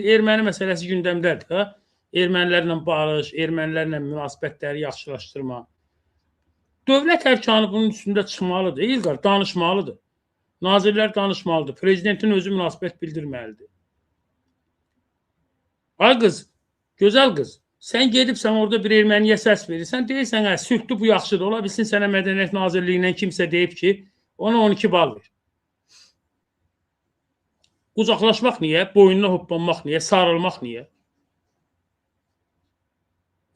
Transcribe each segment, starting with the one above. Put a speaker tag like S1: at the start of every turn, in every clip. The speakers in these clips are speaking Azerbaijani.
S1: Erməni məsələsi gündəmdədir. Ha? Ermənilərlə barış, ermənilərlə münasibətləri yaxşılaşdırma. Dövlət ərkanı bunun üstündə çıxmalıdır, İlqar, danışmalıdır. Nazirlər danışmalıdır, prezidentin özü münasibət bildirməlidir. Ay qız, gözəl qız, sən gedibsən orada bir erməniyə səs verirsən, deyirsən, hə, sülhdür, bu yaxşıdır, ola bilsin sənə Mədəniyyət Nazirliyindən kimsə deyib ki, ona 12 bal ver. Uzaqlaşmaq niyə? Boynuna hoppanmaq niyə? Sarılmaq niyə?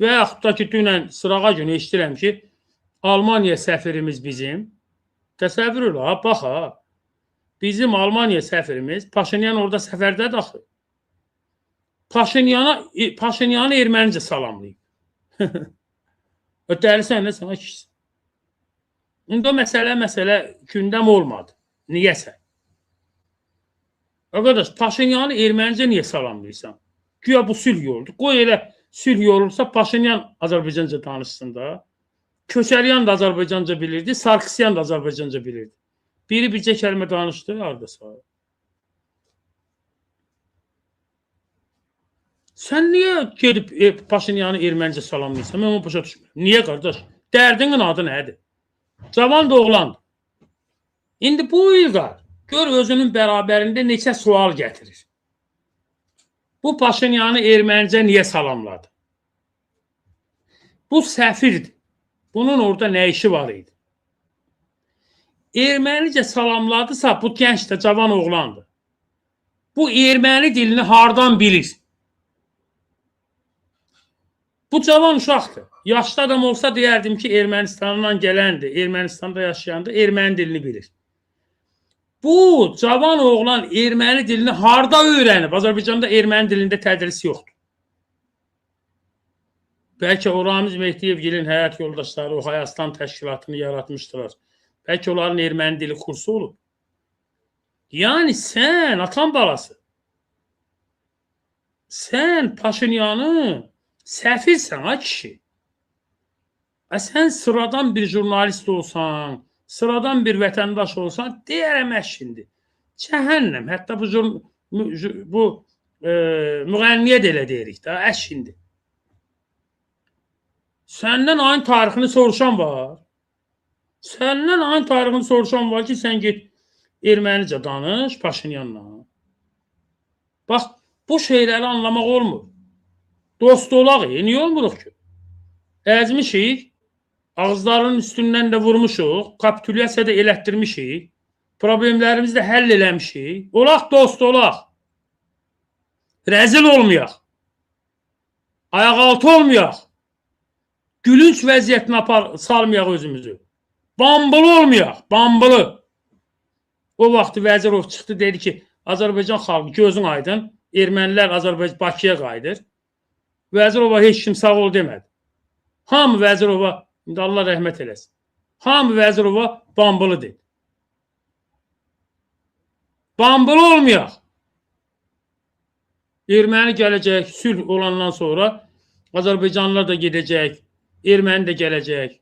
S1: Və yaxud da ki, dünən sırağa günü eşidirəm ki, Almaniya səfirimiz bizim, təsəvvür ola, bax ha, bizim Almaniya səfirimiz, Paşinyan orada səfərdədir axı. Paşinyanı ermənicə salamlayıb. Ötəlisən də sana kişisin. İndi o məsələ gündəm olmadı. Niyəsə? Arkadaş, Paşinyanı ermənicə niyə salamlayırsan? Güya bu sülh yoludur. Qoy elə sülh yolursa Paşinyan Azərbaycanca danışsın da. Köçəryan da Azərbaycanca bilirdi, Sarkisyan da Azərbaycanca bilirdi. Biri bircə kəlmə danışdı, arada sağ. Sən niyə gedib Paşinyanı ermənicə salamlayırsan? Mən onu başa düşmürəm. Niyə qardaş? Dərdinin adı nədir? Cavan da oğlandır. İndi bu İlqar gör özünün bərabərində neçə sual gətirir. Bu Paşinyanı ermənicə niyə salamladı? Bu səfirdir. Bunun orada nə işi var idi? Ermənicə salamladısa bu gənc də cavan oğlandır. Bu erməni dilini hardan bilir? Bu cavan uşaqdır. Yaşlı adam olsa deyərdim ki, Ermənistandan gələndir, Ermənistanda yaşayandır, erməni dilini bilir. Bu cavan oğlan erməni dilini harda öyrənib? Azərbaycanda erməni dilində tədris yoxdur. Bəlkə o Ramiz Mehdiyevgilin həyat yoldaşları o Hayastan təşkilatını yaratmışdılar. Bəlkə onların erməni dili kursu olub. Yəni sən, atan balası, sən Paşinyanı səfirsən ha kişi. Sən sıradan bir jurnalist olsan, sıradan bir vətəndaş olsan, deyərəm əşindi. Cəhənnəm, hətta bu müğənniyə də elə deyirik də, əşindi. Səndən ayın tarixini soruşan var. Səndən ayın tarixini soruşan var ki, sən get ermənicə danış Paşinyanla. Bax, bu şeyləri anlamaq olmur. Dost olaq, niyə olmuruq ki? Əzmişik, ağızlarının üstündən də vurmuşuq, kapitülyasiya da elətdirmişik, problemlərimizi də həll eləmişik. Olaq, dost olaq. Rəzil olmayaq. Ayaqaltı olmayaq. Gülünç vəziyyətinə salmayaq özümüzü. Bambılı olmayaq, bambılı. O vaxt Vəzirov çıxdı, dedi ki, Azərbaycan xalqı gözün aydın, ermənilər Bakıya qayıdır. Vəzirova heç kim sağ ol demədi. Hamı Vəzirova, indi Allah rəhmət eləsin, hamı Vəzirova bambılı dedi. Bambılı olmayaq. Erməni gələcək, sülh olandan sonra Azərbaycanlılar da gedəcək, erməni də gələcək,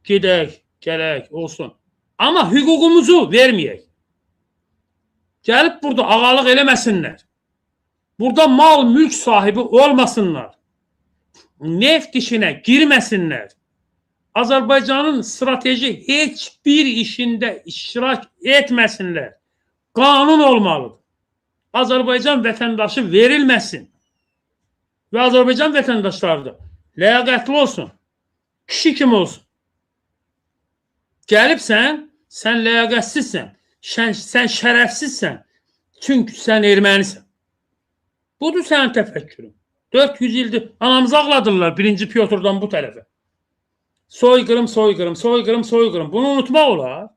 S1: gedək, gələk, olsun. Amma hüququmuzu verməyək. Gəlib burada ağalıq eləməsinlər. Burada mal, mülk sahibi olmasınlar. Neft işinə girməsinlər. Azərbaycanın strateji heç bir işində iştirak etməsinlər. Qanun olmalıdır. Azərbaycan vətəndaşı verilməsin. Və Azərbaycan vətəndaşları da ləyaqətli olsun. Kişi kimi olsun. Gəlibsən, sən ləyaqətsizsən, sən şərəfsizsən, çünki sən ermənisən. Budur sənin təfəkkürün. 400 ildir anamızı ağladırlar birinci Pyotrdan bu tərəfə. Soyqırım, soyqırım, soyqırım, soyqırım. Bunu unutmaq olar.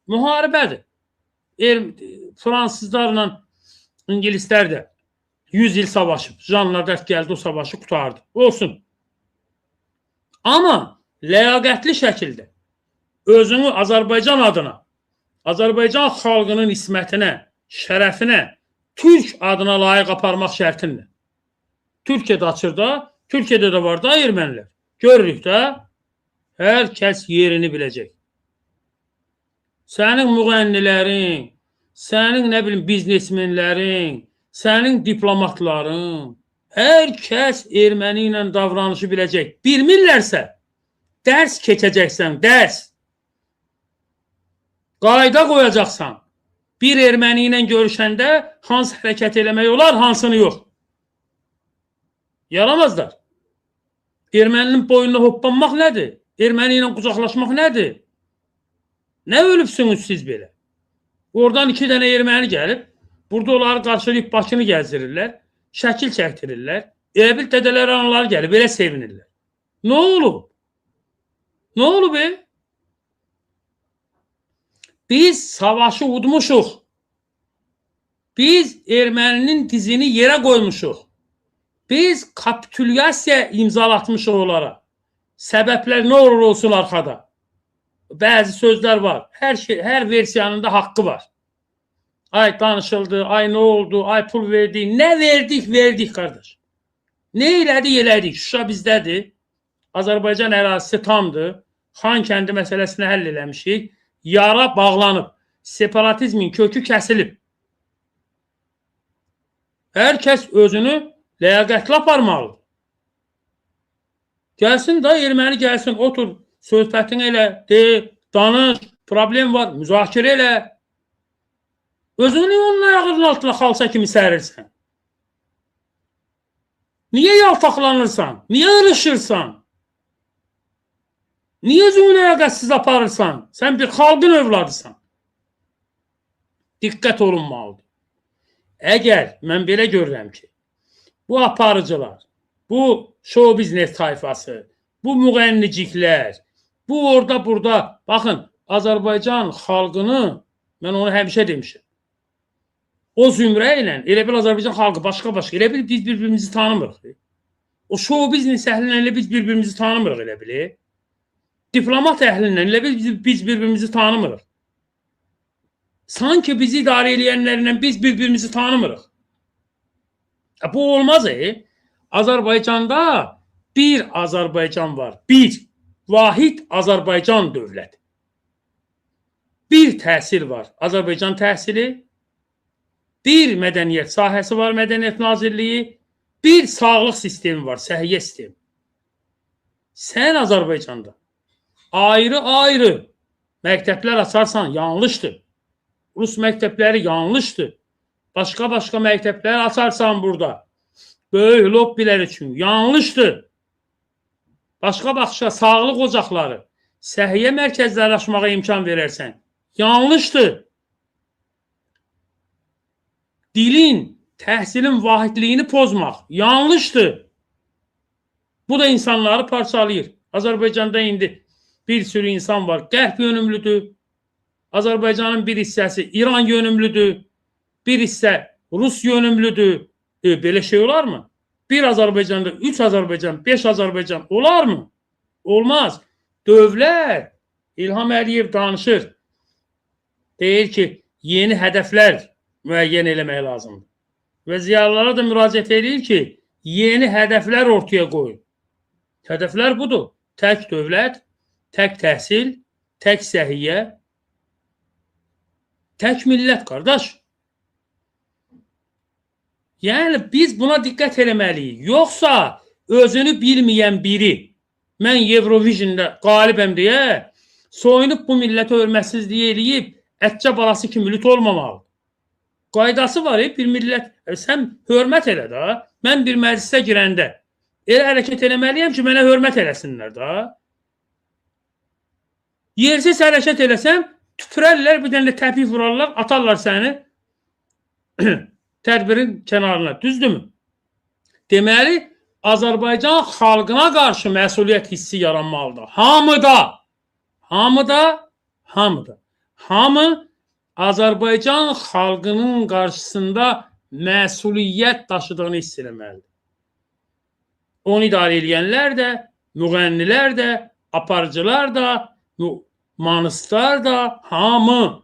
S1: Müharibədir. Fransızlarla İngilislər də 100 il savaşıb. Janla dərd gəldi, o savaşı qutardı. Olsun. Amma ləyaqətli şəkildə özünü Azərbaycan adına, Azərbaycan xalqının ismətinə, şərəfinə, Türk adına layiq aparmaq şərtinlə. Türkiyədə açırda, Türkiyədə də var da ermənilər. Görürük də, hər kəs yerini biləcək. Sənin müğənnilərin, sənin nə bilim biznesmenlərin, sənin diplomatların, hər kəs erməni ilə davranışı biləcək. Bilmirlərsə, dərs keçəcəksən, dərs. Qayda qoyacaqsan. Bir erməni ilə görüşəndə hansı hərəkət eləmək olar, hansını yox. Yaramazlar. Erməninin boynuna hoppanmaq nədir? Erməni ilə qucaqlaşmaq nədir? Nə ölübsünüz siz belə? Oradan 2 dənə erməni gəlib, burada onları qarşılayıb başını gəzdirirlər, şəkil çəkdirirlər. Elə bil dədələr anıları gəlib, belə sevinirlər. Nə olub? Nə olub? Biz savaşı udmuşuq. Biz erməninin dizini yerə qoymuşuq. Biz kapitülyasiya imzalatmışıq onlara. Səbəblər nə olur olsun arxada. Bəzi sözlər var. Hər versiyanın da haqqı var. Ay danışıldı, ay nə oldu, ay pul verdik. Nə verdik qardaş. Nə elədik. Şuşa bizdədir. Azərbaycan ərazisi tamdır. Xankəndi məsələsini həll eləmişik. Yara bağlanıb. Separatizmin kökü kəsilib. Hər kəs özünü ləyaqətlə aparmalıdır. Gəlsin da erməni gəlsin, otur, söhbətin elə, de, danış, problem var, müzakirə elə. Özünü onun ayağının altına xalça kimi sərirsən? Niyə yaltaqlanırsan? Niyə ırışırsan? Niyə özünü ləyaqətsiz aparırsan? Sən bir xalqın övladısan. Diqqət olunmalıdır. Əgər mən belə görürəm ki, bu aparıcılar, bu show biznes tayfası, bu müğənniciklər, bu orada burada, baxın, Azərbaycan xalqını, mən onu həmişə demişim, o zümrə ilə, elə bil Azərbaycan xalqı başqa-başqa, elə bil biz bir-birimizi tanımırıq. O show biznes əhlindən elə biz bir-birimizi tanımırıq, elə bil. Diplomat əhlindən elə bil biz bir-birimizi tanımırıq. Sanki bizi idarə edənlərlə biz bir-birimizi tanımırıq. Bu olmaz. Azərbaycanda bir Azərbaycan var. Bir vahid Azərbaycan dövləti. Bir təhsil var. Azərbaycan təhsili. Bir mədəniyyət sahəsi var. Mədəniyyət Nazirliyi. Bir sağlıq sistemi var. Səhiyyə sistemi. Sən Azərbaycanda ayrı-ayrı məktəblər açarsan yanlışdır. Rus məktəbləri yanlışdır. Başqa-başqa məktəblər açarsan burada. Böyük lobbilər üçün yanlışdır. Başqa-başqa sağlıq ocaqları, səhiyyə mərkəzləri açmağa imkan verərsən. Yanlışdır. Dilin, təhsilin vahidliyini pozmaq yanlışdır. Bu da insanları parçalayır. Azərbaycanda indi bir sürü insan var. Qərb yönümlüdür. Azərbaycanın bir hissəsi İran yönümlüdür. Bir hissə Rus yönümlüdür. Belə şey olar mı? Bir Azərbaycanda 3 Azərbaycan, 5 Azərbaycan olar mı? Olmaz. Dövlət, İlham Əliyev danışır. Deyir ki, yeni hədəflər müəyyən eləmək lazımdır. Və ziyalılara da müraciət edir ki, yeni hədəflər ortaya qoyun. Hədəflər budur. Tək dövlət, tək təhsil, tək səhiyyə, tək millət, qardaş. Yəni, biz buna diqqət eləməliyik. Yoxsa özünü bilməyən biri, mən Eurovision'da qalibəm deyə, soyunub bu millətə hörmətsizliyi eləyib, ətcə balası kimi lüt olmamalı. Qaydası var, bir millət, sən hörmət elə da, mən bir məclisə girəndə, elə hərəkət eləməliyəm ki, mənə hörmət eləsinlər da. Yersiz hərəkət eləsəm, tüpürərlər, bir dənə təpik vurarlar, atarlar səni tədbirin kənarına, düzdürmü? Deməli, Azərbaycan xalqına qarşı məsuliyyət hissi yaranmalıdır. Hamı Azərbaycan xalqının qarşısında məsuliyyət daşıdığını hiss eləməlidir. Onu idarə edənlər də, müğənnilər də, aparıcılar da, manistlar da, hamı.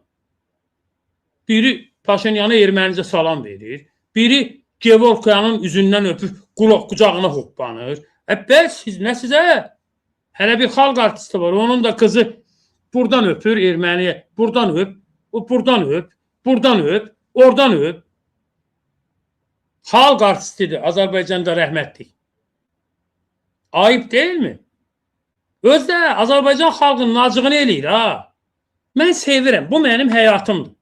S1: Biri Paşinyan'a ermənicə salam verir. Biri Gevorkyanın üzündən öpüb qucağına hoppanır. Bəs siz nə sizə? Hələ bir xalq artisti var. Onun da qızı buradan öpür erməniyə. Buradan öp, buradan öp, buradan öp, oradan öp. Xalq artistidir, Azərbaycanda rəhmətlik. Ayıb deyilmi? Özdə Azərbaycan xalqının acığını eləyir, ha. Mən sevirəm, bu mənim həyatımdır.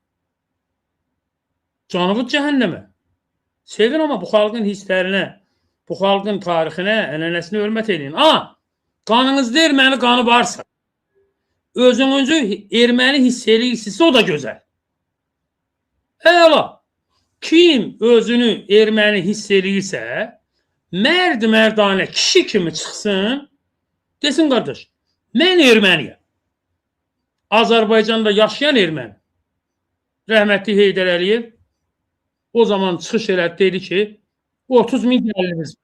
S1: Canıvı cəhənnəmə. Sevin, amma bu xalqın hisslərinə, bu xalqın tarixinə, ənənəsinə hörmət edin. Qanınızda erməni qanı varsa, özünüzü erməni hiss eləyirsinizsə, o da gözəl. Əla, kim özünü erməni hiss eləyirsə, mərd-mərdanə kişi kimi çıxsın, desin, qardaş, mən erməniyəm. Azərbaycanda yaşayan erməni. Rəhmətli Heydər Əliyev o zaman çıxış elədi, dedi ki, 30.000 gəlirimiz var.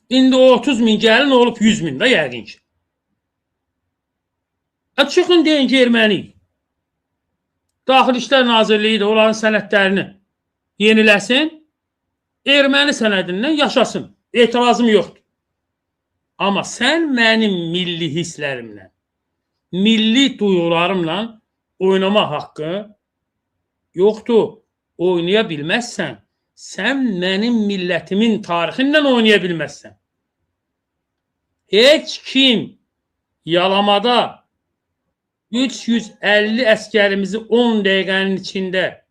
S1: İndi o 30.000 gəlin olub 100.000 də yəqin ki. Çıxın deyin ki, erməniyik. Daxili İşlər Nazirliyi də onların sənədlərini yeniləsin, erməni sənədindən yaşasın. Etirazım yoxdur. Amma sən mənim milli hisslərimlə, milli duyğularımla oynama haqqı yoxdur. Oynaya bilməzsən, sən mənim millətimin tarixindən oynaya bilməzsən. Heç kim yalamada 350 əskərimizi 10 dəqiqənin içində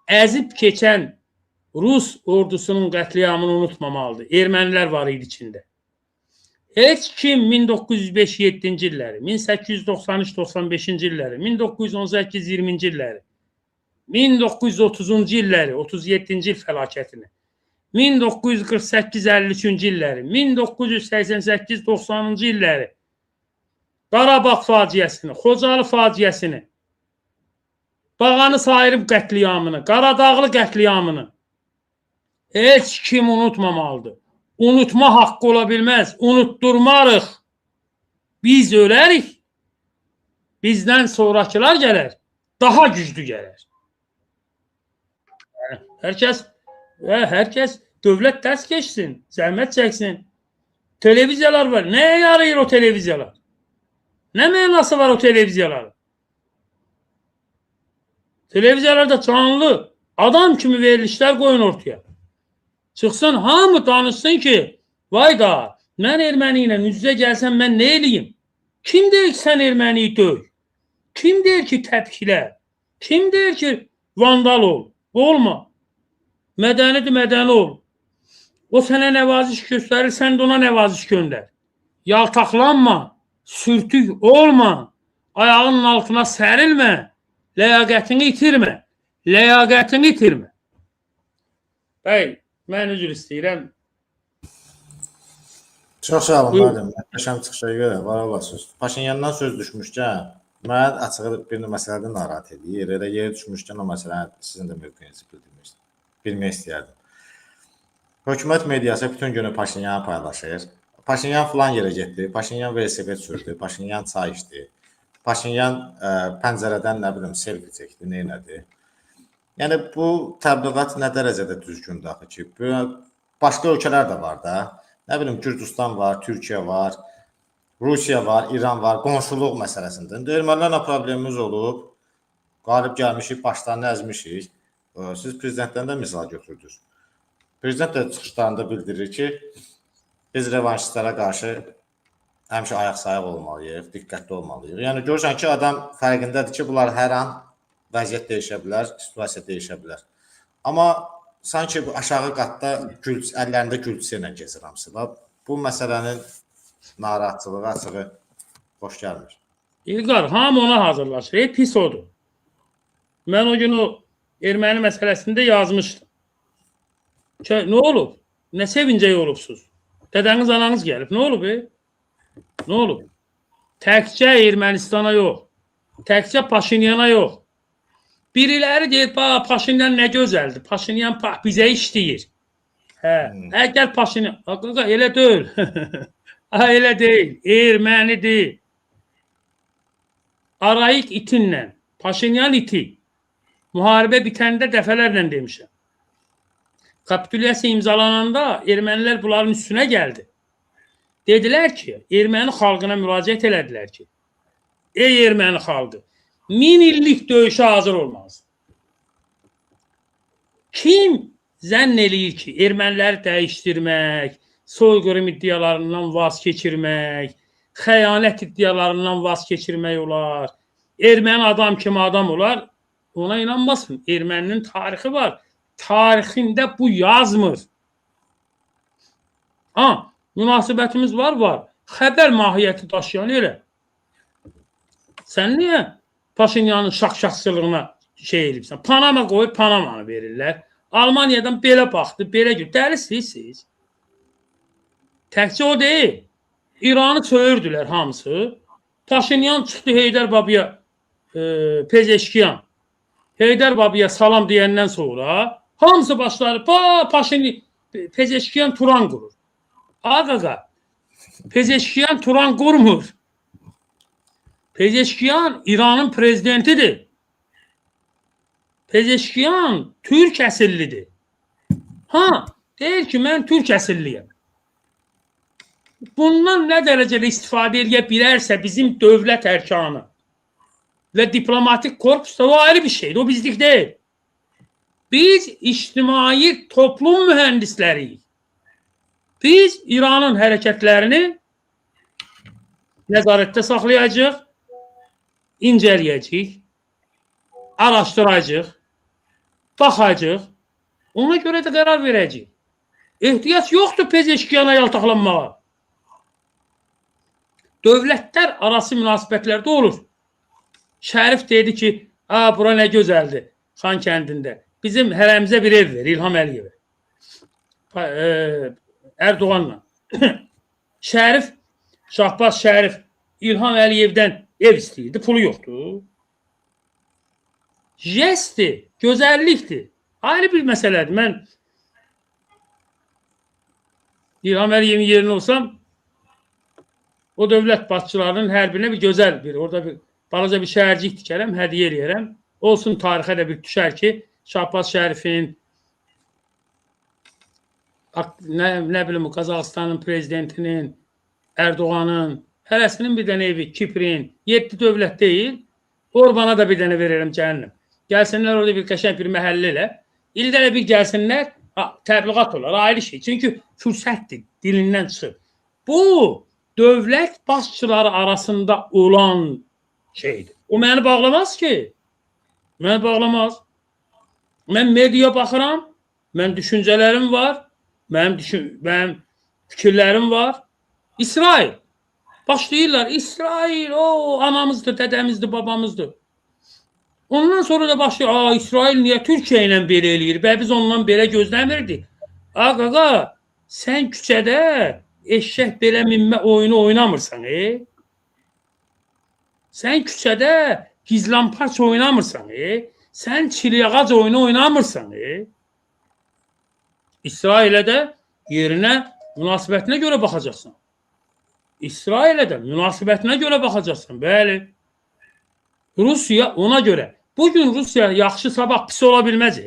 S1: əzib keçən Rus ordusunun qətliamını unutmamalıdır. Ermənilər var idi içində. Heç kim 1905-7-ci illəri, 1893-95-ci illəri, 1918-20-ci illəri, 1930-cu illəri, 37-ci il fəlakətini, 1948-53-cü illəri, 1988-90-cı illəri, Qarabağ faciəsini, Xocalı faciəsini, Bağanı Sayırım qətliamını, Qaradağlı qətliamını heç kim unutmamalıdır. Unutma haqqı ola bilməz. Unutturmarıq. Biz ölərik. Bizdən sonrakılar gələr. Daha güclü gələr. Hər kəs dövlət dərs keçsin, zəhmət çəksin. Televiziyalar var. Nəyə yarayır o televiziyalar? Nə mənası var o televiziyalar? Televiziyalarda canlı adam kimi verilişlər qoyun ortaya. Çıxsın, hamı danışsın ki, vay da, mən erməni ilə üz-üzə gəlsəm mən nə eləyim? Kim deyir ki, sən erməniyi döy? Kim deyir ki, təpkilə? Kim deyir ki, vandal ol? Olma. Mədənidir, mədəni ol. O sənə nəvaziş göstərir, sən də ona nəvaziş göndər. Yaltaqlanma, sürtük olma, ayağının altına sərilmə, ləyaqətini itirmə. Ləyaqətini itirmə. Bəy, mən üzr istəyirəm.
S2: Çox sağ olun, müəllim. Qəşəm çıxışa görə var olasınız. Paşinyandan söz düşmüşkən, mən açığı bir məsələdə narahat edir. Elə yeri düşmüşkən o məsələni sizin də mövqeyinizi bilmək istəyərdim. Hökumət mediası bütün günü Paşinyanı paylaşır. Paşinyan filan yerə getdi, Paşinyan velosiped sürdü, Paşinyan çay içdi, Paşinyan pəncərədən nə bilim selfie çəkdi, neynədi. Yəni bu təbliğat nə dərəcədə düzgündür axı ki, başqa ölkələr də var da. Nə bilim Gürcüstan var, Türkiyə var, Rusiya var, İran var, qonşuluq məsələsində. İndi ermənilərlə problemimiz olub, qalib gəlmişik, başlarını əzmişik. Siz prezidentdən də misal götürdünüz. Prezident də çıxışlarında bildirir ki, biz revanşistlərə qarşı həmişə ayaq-sayıq olmalıyıq, diqqətli olmalıyıq. Yəni görürsən ki, adam fərqindədir ki, bunlar hər an vəziyyət dəyişə bilər, situasiya dəyişə bilər. Amma sanki aşağı qatda əllərində gülçə ilə gəzir hamısı. Bu məsələnin narahatçılığı açığı xoş gəlmir.
S1: İlqar, hamı ona hazırlaşır. Pis odur. Mən o gün o erməni məsələsində yazmışdım. Nə olub? Nə sevincək olubsuz? Dədəniz, ananız gəlib. Nə olub? Nə olub? Təkcə Ermənistana yox. Təkcə Paşinyana yox. Biriləri deyir, Paşinyan nə gözəldir. Paşinyan bizə işləyir. Əgər Paşinyan... Elə deyil. Elə deyil. Ermənidir. Arayik itinlə. Paşinyan iti. Müharibə bitəndə dəfələrlə demişəm. Kapitülyasiya imzalananda ermənilər bunların üstünə gəldi. Dedilər ki, erməni xalqına müraciət elədilər ki, ey erməni xalqı, 1000 illik döyüşə hazır olmaz. Kim zənn eləyir ki, erməniləri dəyişdirmək, soyqırım iddialarından vaz keçirmək, xəyanət iddialarından vaz keçirmək olar, erməni adam kimi adam olar, ona inanmasın. Erməninin tarixi var. Tarixində bu yazmır. Münasibətimiz var. Xəbər mahiyyəti daşıyan elə. Sən niyə Paşinyanın şaxşaxçılığına şey edibsən? Panama qoyub Panamanı verirlər. Almaniyadan belə baxdı, belə gör. Dəlisiniz. Təkcə o deyil. İranı çöyürdülər hamısı. Paşinyan çıxdı Heydər Babaya, Pezeşkiyan. Heydər Babaya salam deyəndən sonra hamısı başları, Paşinyan, Pezeşkiyan Turan qurur. Qaqa, Pezeşkiyan Turan qurmur. Pezeşkiyan İranın prezidentidir. Pezeşkiyan Türk əsillidir. Deyir ki, mən Türk əsilliyəm. Bundan nə dərəcədə istifadə edə bilərsə bizim dövlət ərkanı və diplomatik korpus da o ayrı bir şeydir. O bizlik deyil. Biz ictimai toplum mühəndisləriyik. Biz İranın hərəkətlərini nəzarətdə saxlayacaq, incələyəcək, araşdıracaq, baxacaq, ona görə də qərar verəcək. Ehtiyac yoxdur Pezeşkiyana yaltaqlanmağa. Dövlətlər arası münasibətlərdə olur. Şərif dedi ki, bura nə gözəldir Xan kəndində. Bizim hərəmizə bir ev ver, İlham Əliyevə. Erdoğanla. Şahbaz Şərif İlham Əliyevdən ev istəyirdi, pulu yoxdur. Jestdir, gözəllikdir. Ayrı bir məsələdir. Mən İlham Əliyevin yerində olsam, o dövlət başçılarının hər birinə bir gözəl orada bir balaca bir şəhərcik tikərəm, hədiyyə eləyərəm. Olsun tarixə də bir düşər ki, Şahbaz Şərifin, nə bilim, Qazaxıstanın prezidentinin, Erdoğanın, hərəsinin bir dənə evi, Kiprin, 7 dövlət deyil, Orbana da bir dənə verərəm cəhənnəm. Gəlsinlər orada bir qəşəng bir məhəllə ilə, ildə də bir gəlsinlər, təbliğat olar, ayrı şey. Çünki fürsətdir, dilindən çıxır. Bu, dövlət başçıları arasında olan şeydir. O məni bağlamaz ki. Məni bağlamaz. Mən mediaya baxıram, mən düşüncələrim var, mənim fikirlərim var. İsrail. Başlayırlar, İsrail, o anamızdır, dədəmizdir, babamızdır. Ondan sonra da başlayır, İsrail niyə Türkiyə ilə belə eləyir? Biz ondan belə gözləmirdik. Qaqa, sən küçədə eşək belə minmə oyunu oynamırsan, Sən küçədə gizlamparç oynamırsan, Sən çiliyağac oyunu oynamırsan, İsrailə də yerinə, münasibətinə görə baxacaqsan. İsrailə də münasibətinə görə baxacaqsan, bəli. Rusiya ona görə. Bugün Rusiya yaxşı, sabah pis ola bilməz.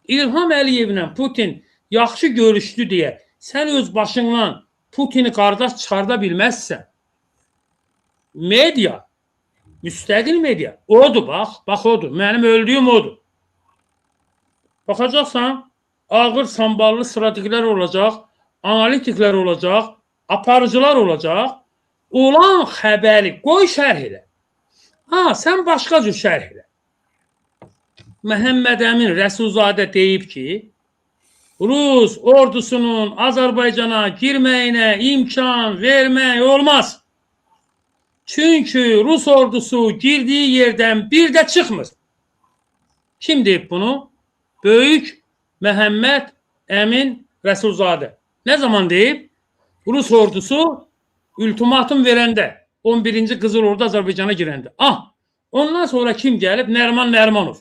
S1: İlham Əliyevlə Putin yaxşı görüşdü deyə sən öz başından Putini qardaş çıxarda bilməzsən. Media, müstəqil media, odur, bax odur, mənim öldüyüm odur. Baxacaqsan, ağır samballı strategilər olacaq, analitiklər olacaq, aparıcılar olacaq, olan xəbəri qoy şərh elə. Sən başqa cür şərh elə. Məhəmməd Əmin Rəsulzadə deyib ki, Rus ordusunun Azərbaycana girməyinə imkan vermək olmaz. Çünki Rus ordusu girdiyi yerdən bir də çıxmır. Kim deyib bunu? Böyük Məhəmməd Əmin Rəsulzadə. Nə zaman deyib? Rus ordusu ultimatum verəndə, 11-ci Qızıl Ordu Azərbaycana girəndə. Ondan sonra kim gəlib? Nəriman Nərimanov.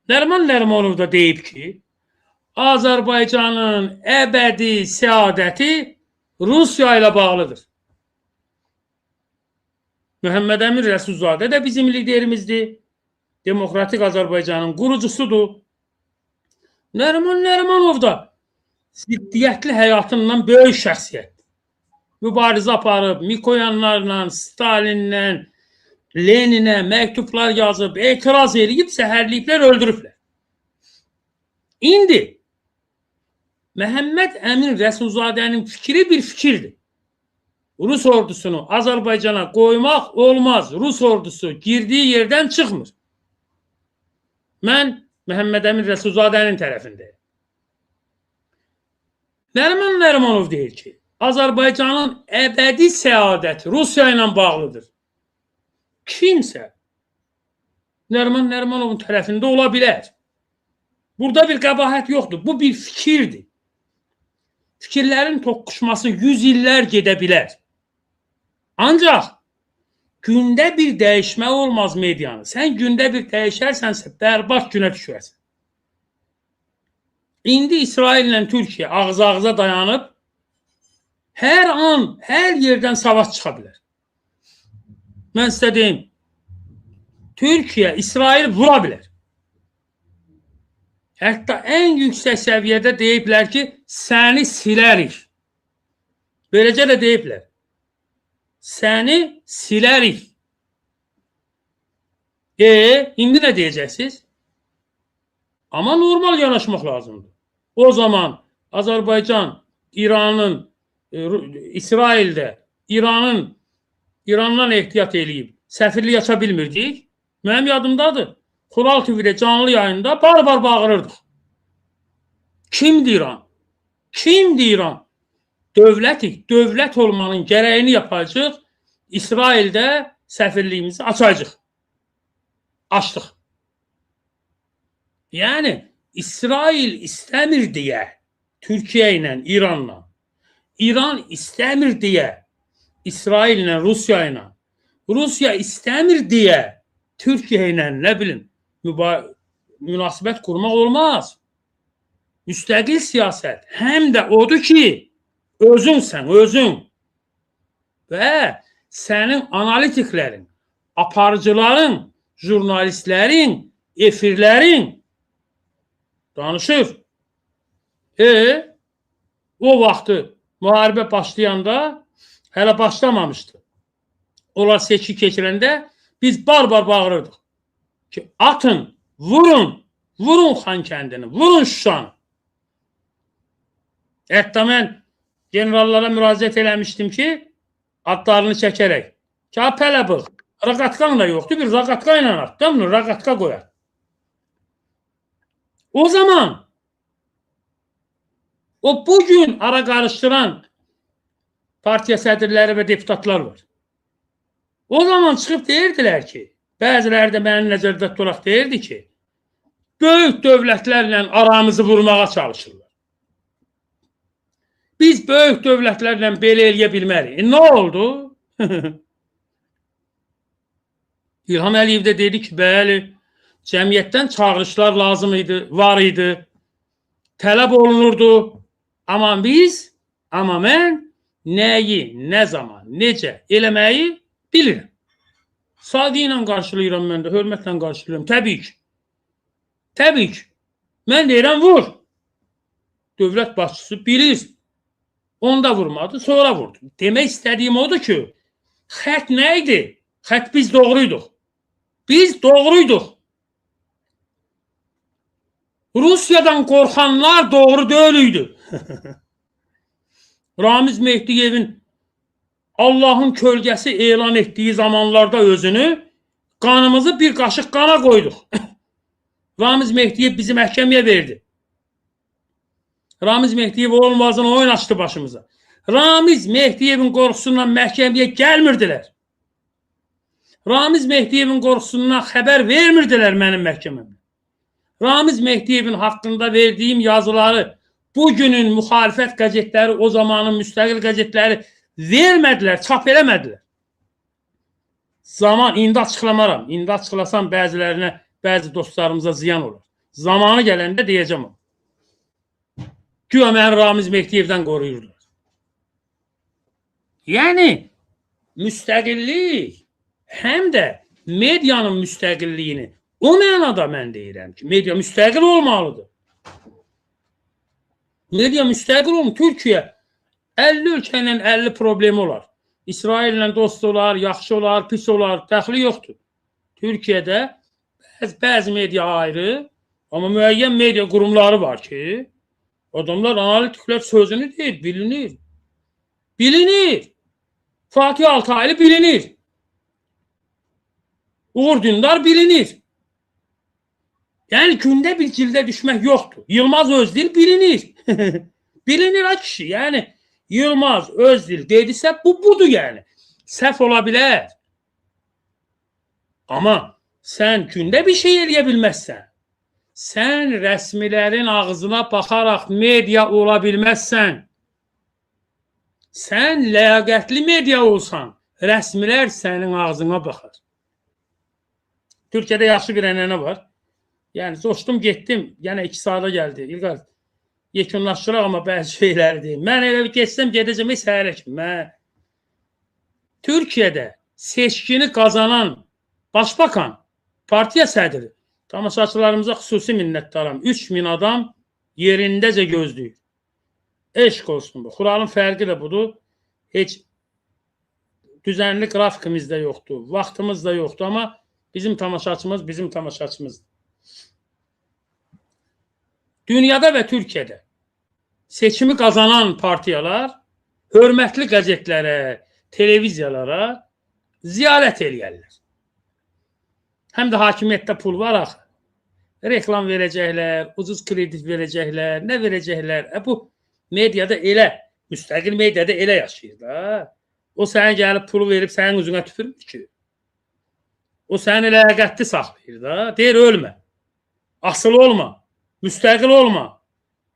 S1: Nəriman Nərimanov da deyib ki, Azərbaycanın əbədi səadəti Rusiya ilə bağlıdır. Məhəmməd Əmin Rəsulzadə də bizim liderimizdir. Demokratik Azərbaycanın qurucusudur. Nəriman Nərimanov da ziddiyyətli həyatından böyük şəxsiyyət. Mübarizə aparıb, Mikoyanlarla, Stalinlə, Leninə məktublar yazıb, etiraz edib, səhərliyiblər, öldürüblər. İndi Məhəmməd Əmin Rəsulzadənin fikri bir fikirdir. Rus ordusunu Azərbaycana qoymaq olmaz. Rus ordusu girdiyi yerdən çıxmır. Mən Məhəmməd Əmin Rəsulzadənin tərəfindəyim. Nəriman Nərimanov deyir ki, Azərbaycanın əbədi səadəti Rusiya ilə bağlıdır. Kimsə Nəriman Nərimanovun tərəfində ola bilər. Burada bir qəbahət yoxdur. Bu bir fikirdir. Fikirlərin toqquşması 100 illər gedə bilər. Ancaq gündə bir dəyişmə olmaz medianı. Sən gündə bir dəyişərsənsə bərbad günə düşərsən. İndi İsrail ilə Türkiyə ağız-ağıza dayanıb hər an, hər yerdən savaş çıxa bilər. Mən sizə deyim, Türkiyə İsrail vura bilər. Hətta ən yüksək səviyyədə deyiblər ki, səni silərik. Beləcə də deyiblər. Səni silərik. İndi nə deyəcəksiniz? Amma normal yanaşmaq lazımdır. O zaman Azərbaycan, İranın, İsraildə, İrandan ehtiyat eləyib, səfirlik aça bilmirdik. Mənim yadımdadır. Xural TV'də canlı yayında bar-bar bağırırdıq. Kimdir İran? Kimdir İran? Dövlətik, dövlət olmanın gərəyini yapacaq, İsraildə səfirliyimizi açacaq. Açdıq. Yəni, İsrail istəmir deyə Türkiyə ilə, İranla, İran istəmir deyə İsrail ilə, Rusiya ilə, Rusiya istəmir deyə Türkiyə ilə, nə bilim, münasibət qurmaq olmaz. Müstəqil siyasət həm də odur ki, özünsən, özün və sənin analitiklərin, aparıcıların, jurnalistlərin, efirlərin danışır. O vaxtı müharibə başlayanda hələ başlamamışdı. Onlar seçki keçirəndə biz bar-bar bağırırdıq ki, atın, vurun, vurun Xankəndini, vurun Şuşanı. Hətta mən generallara müraciət eləmişdim ki, adlarını çəkərək. Ki, pələbıq, raqatqan da yoxdur, bir raqatqa ilə atdım, raqatqa qoyar. O zaman o bugün ara qarışdıran partiya sədrləri və deputatlar var. O zaman çıxıb deyirdilər ki, bəziləri də mənim nəzərdə tutaraq deyirdi ki, böyük dövlətlərlə aramızı vurmağa çalışırlar. Biz böyük dövlətlərlə belə eləyə bilmərik. Nə oldu? İlham Əliyev də dedi ki, bəli, cəmiyyətdən çağırışlar lazım idi, var idi, tələb olunurdu. Amma mən nəyi, nə zaman, necə eləməyi bilirəm. Sadi ilə qarşılayıram mən də, hörmətlə qarşılayıram. Təbii ki. Təbii ki. Mən deyirəm, vur. Dövlət başçısı bilir. Onda vurmadı, sonra vurdu. Demək istədiyim odur ki, xət nə idi? Xət biz doğruyduq. Biz doğruyduq. Rusiyadan qorxanlar doğru deyildi. Ramiz Mehdiyevin Allahın kölgəsi elan etdiyi zamanlarda özünü qanımızı bir qaşıq qana qoyduq. Ramiz Mehdiyev bizi məhkəməyə verdi. Ramiz Mehdiyev olmazını oyun açdı başımıza. Ramiz Mehdiyevin qorxusundan məhkəməyə gəlmirdilər. Ramiz Mehdiyevin qorxusundan xəbər vermirdilər mənim məhkəməmdə. Ramiz Mehdiyevin haqqında verdiyim yazıları bugünün müxalifət qəzetləri, o zamanın müstəqil qəzetləri vermədilər, çap eləmədilər. Zaman, indi açıqlamaram. İndi açıqlasam bəzilərinə, bəzi dostlarımıza ziyan olur. Zamanı gələndə deyəcəm o. Güya məni Ramiz Mehdiyevdən qoruyurlar. Yəni, müstəqillik həm də medianın müstəqilliyini o mənada mən deyirəm ki, media müstəqil olmalıdır. Media müstəqil olmalıdır. Türkiyə 50 ölkə ilə 50 problemi olar. İsrail ilə dost olar, yaxşı olar, pis olar, dəxli yoxdur. Türkiyədə bəzi media ayrı, Amma müəyyən media qurumları var ki, adamlar, analitiklər sözünü deyir, bilinir. Bilinir. Fatih Altaylı bilinir. Uğur Dündar bilinir. Yəni gündə bir cildə düşmək yoxdur. Yılmaz Özdil bilinir. Bilinir ha kişi. Yəni Yılmaz Özdil dedisə bu budur yəni. Səhv ola bilər. Amma sən gündə bir şey eləyə bilməzsən. Sən rəsmilərin ağzına baxaraq media ola bilməzsən. Sən ləyaqətli media olsan, rəsmilər sənin ağzına baxar. Türkiyədə yaxşı bir ənənə var. Yəni coşdum getdim, yəni 2 saata gəldi. İlqar yekunlaşdıraq amma bəzi şeyləri deyim. Mən elə bir geçsəm gedəcəm səhərə kimi. Türkiyədə seçkini qazanan başbakan, partiya sədri, tamaşaçılarımıza xüsusi minnətdaram. 3000 adam yerindəcə gözləyir. Eşq olsun bu. Xuralın fərqi də budur. Heç düzənli qrafikimiz də yoxdur, vaxtımız da yoxdur, amma bizim tamaşaçımız bizim tamaşaçımızdır. Dünyada və Türkiyədə seçimi qazanan partiyalar hörmətli qəzetlərə, televiziyalara ziyarət eləyərlər. Həm də hakimiyyətdə pul var axı. Reklam verəcəklər, ucuz kredit verəcəklər, nə verəcəklər? Bu mediada elə, müstəqil mediada elə yaşayır da. O sənə gəlib pulu verib sənin üzünə tüpürmür ki. O səni ləyaqətli saxlayır da. Deyir ölmə, asıl olma, müstəqil olma.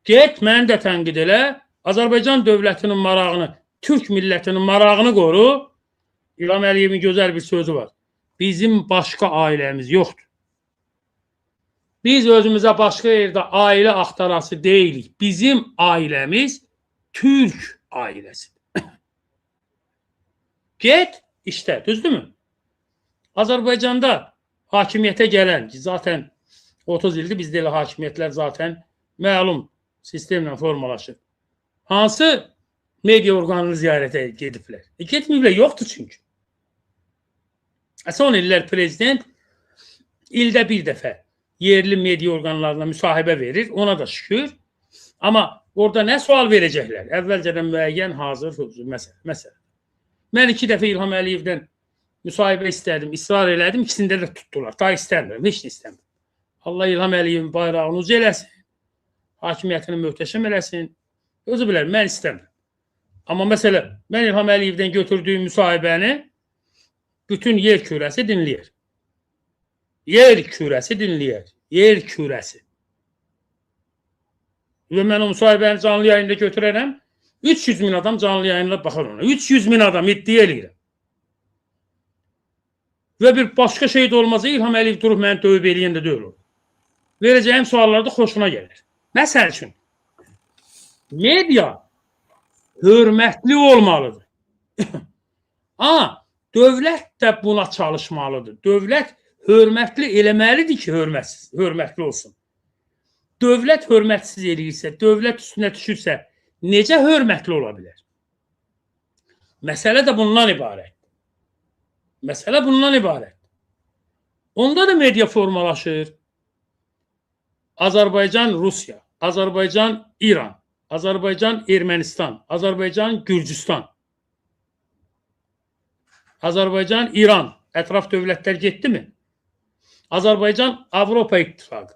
S1: Get, məni də tənqid elə. Azərbaycan dövlətinin marağını, Türk millətinin marağını qoru. İlham Əliyevin gözəl bir sözü var. Bizim başqa ailəmiz yoxdur. Biz özümüzə başqa yerdə ailə axtarası deyilik. Bizim ailəmiz Türk ailəsidir. Get, işdə, düzdürmü? Azərbaycanda hakimiyyətə gələn ki, zaten 30 ildir bizdə elə hakimiyyətlər zaten məlum sistemlə formalaşır. Hansı media orqanını ziyarətə gediblər? Getməyiblər, yoxdur çünki. Son illər prezident ildə bir dəfə yerli media orqanlarına müsahibə verir, ona da şükür. Amma orada nə sual verəcəklər? Əvvəlcədən müəyyən hazır məsələ. Mən 2 dəfə İlham Əliyevdən müsahibə istədim, israr elədim, ikisində də tutdular. Daha istəmirəm, heç nə istəmirəm. Allah İlham Əliyevin bayrağını uca eləsin, hakimiyyətini möhtəşəm eləsin. Özü bilər, mən istəmirəm. Amma məsələ, mən İlham Əliyevdən götürdüyüm müsahibəni bütün yer kürəsi dinləyir. Yer kürəsi dinləyir. Yer kürəsi. Və mən o müsahibəni canlı yayında götürərəm. 300 min adam canlı yayında baxar ona. 300 min adam iddia eləyirəm. Və bir başqa şey də olmazsa İlham Əliyev durub məni döyüb eləyən də deyil o. Verəcəyim suallarda xoşuna gəlir. Məsəl üçün, media hörmətli olmalıdır. Amma dövlət də buna çalışmalıdır. Dövlət hörmətli eləməlidir ki, hörmətli olsun. Dövlət hörmətsiz eləyirsə, dövlət üstünə düşürsə, necə hörmətli ola bilər? Məsələ də bundan ibarət. Məsələ bundan ibarət. Onda da media formalaşır. Azərbaycan Rusiya, Azərbaycan İran, Azərbaycan Ermənistan, Azərbaycan Gürcüstan, Azərbaycan İran, ətraf dövlətlər getdimi? Azərbaycan Avropa İttifaqı,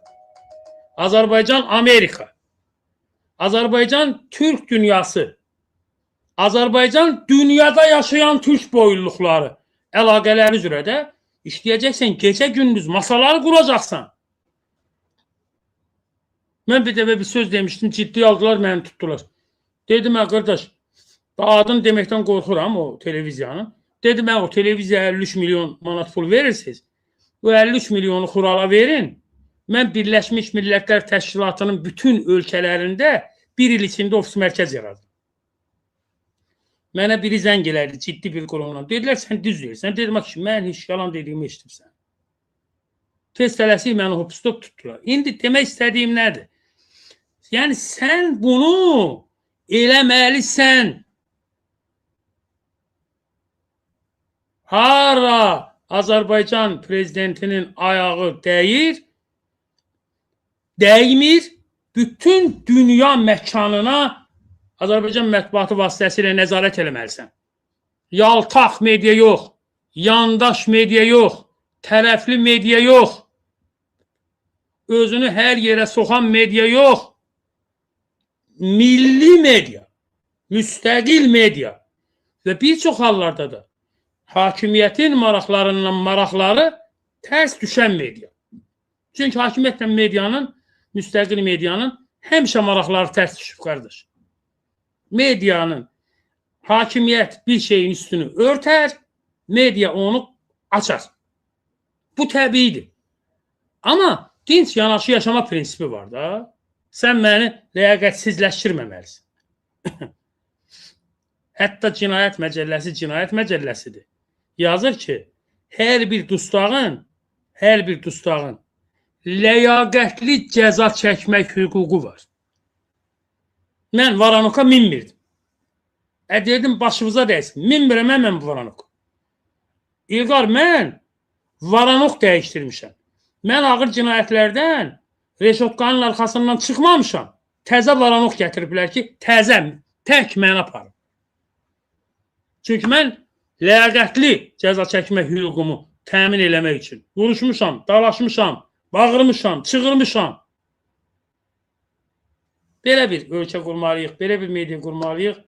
S1: Azərbaycan Amerika, Azərbaycan Türk dünyası, Azərbaycan dünyada yaşayan Türk boyulluqları əlaqələri üzrə də işləyəcəksən, gecə gündüz masaları quracaqsan. Mən bir dəfə bir söz demişdim, ciddi aldılar, məni tutdular. Dedim, qardaş, adını deməkdən qorxuram o televiziyanın. Dedim, o televiziyaya 53 milyon manat pul verirsiniz. Bu 53 milyonu Xurala verin. Mən Birləşmiş Millətlər Təşkilatının bütün ölkələrində bir il içində ofis mərkəz yaradım. Mənə biri zəng elədi, ciddi bir qurumdan. Dedilər, sən düz deyirsən. Dedim, ki, mən heç yalan dediyimi eşitibsən. Tez tələsik məni hop-stop tutdular. İndi demək istədiyim nədir? Yəni, sən bunu eləməlisən. Hara Azərbaycan prezidentinin ayağı dəyir, dəymir, bütün dünya məkanına Azərbaycan mətbuatı vasitəsilə nəzarət eləməlisən. Yaltaq media yox, yandaş media yox, tərəfli media yox, özünü hər yerə soxan media yox, milli media, müstəqil media və bir çox hallarda da hakimiyyətin maraqları tərs düşən media. Çünki hakimiyyətlə medianın, müstəqil medianın həmişə maraqları tərs düşüb qardaş. Medianın hakimiyyət bir şeyin üstünü örtər, media onu açar. Bu təbiidir. Amma dinc yanaşı yaşama prinsipi var da. Sən məni ləyaqətsizləşdirməməlisin. Hətta cinayət məcəlləsidir. Yazır ki, hər bir dustağın ləyaqətli cəza çəkmək hüququ var. Mən Varanoka minmirdim. Dedim başımıza dəysin. Minmirəm mən Varanok. İlqar, mən Varanok dəyişdirmişəm. Mən ağır cinayətlərdən reşotkanın arxasından çıxmamışam. Təzə Varanok gətiriblər ki, tək mən aparım. Çünki mən ləyaqətli cəza çəkmə hüququmu təmin eləmək üçün vuruşmuşam, dalaşmışam, bağırmışam, çığırmışam. Belə bir ölkə qurmalıyıq, belə bir media qurmalıyıq.